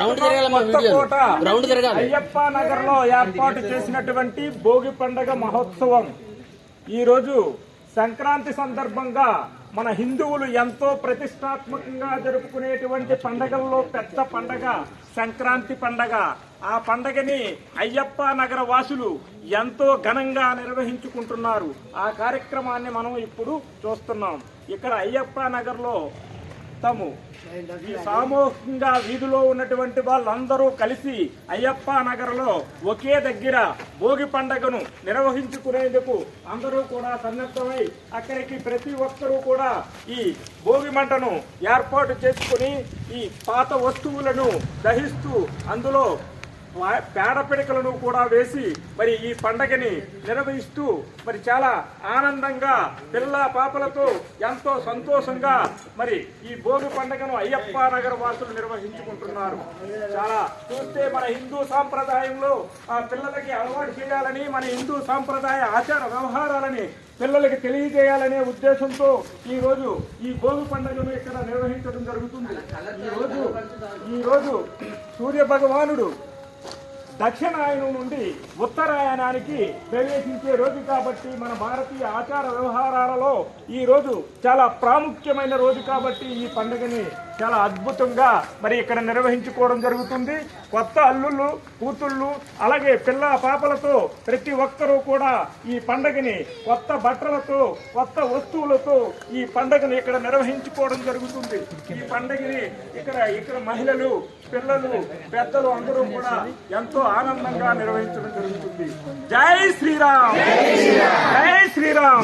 కొత్తకోట అయ్యప్ప నగర్ లో ఏర్పాటు చేసినటువంటి భోగి పండుగ మహోత్సవం ఈ రోజు సంక్రాంతి సందర్భంగా మన హిందువులు ఎంతో ప్రతిష్టాత్మకంగా జరుపుకునేటువంటి పండగల్లో పెద్ద పండగ సంక్రాంతి పండగ. ఆ పండగని అయ్యప్ప నగర వాసులు ఎంతో ఘనంగా నిర్వహించుకుంటున్నారు. ఆ కార్యక్రమాన్ని మనం ఇప్పుడు చూస్తున్నాం. ఇక్కడ అయ్యప్ప నగర్ లో తాము సామూహికంగా వీధిలో ఉన్నటువంటి వాళ్ళందరూ కలిసి అయ్యప్ప నగర్లో ఒకే దగ్గర భోగి పండుగను నిర్వహించుకునేందుకు అందరూ కూడా సన్నద్ధమై అక్కడికి ప్రతి ఒక్కరూ కూడా ఈ భోగి మంటను ఏర్పాటు చేసుకుని ఈ పాత వస్తువులను దహిస్తూ అందులో పేడ పిడకలను కూడా వేసి మరి ఈ పండగని నిర్వహిస్తూ మరి చాలా ఆనందంగా పిల్ల పాపలతో ఎంతో సంతోషంగా మరి ఈ భోగి పండుగను అయ్యప్ప నగర వాసులు నిర్వహించుకుంటున్నారు. చాలా చూస్తే మన హిందూ సాంప్రదాయంలో ఆ పిల్లలకి అలవాటు చేయాలని, మన హిందూ సాంప్రదాయ ఆచార వ్యవహారాలని పిల్లలకి తెలియజేయాలనే ఉద్దేశంతో ఈ రోజు ఈ భోగి పండుగను ఇక్కడ నిర్వహించడం జరుగుతుంది. ఈ రోజు సూర్య భగవానుడు దక్షిణాయనం నుండి ఉత్తరాయణానికి ప్రవేశించే రోజు కాబట్టి మన భారతీయ ఆచార వ్యవహారాలలో ఈ రోజు చాలా ప్రాముఖ్యమైన రోజు కాబట్టి ఈ పండుగని చాలా అద్భుతంగా మరి ఇక్కడ నిర్వహించుకోవడం జరుగుతుంది. కొత్త అల్లుళ్ళు కూతుళ్ళు అలాగే పిల్ల పాపలతో ప్రతి ఒక్కరూ కూడా ఈ పండుగని కొత్త బట్టలతో కొత్త వస్తువులతో ఈ పండుగని ఇక్కడ నిర్వహించుకోవడం జరుగుతుంది. ఈ పండుగని ఇక్కడ మహిళలు పిల్లలు పెద్దలు అందరూ కూడా ఎంతో ఆనందంగా నిర్వహించడం జరుగుతుంది. జై శ్రీరామ్, జై శ్రీరామ్.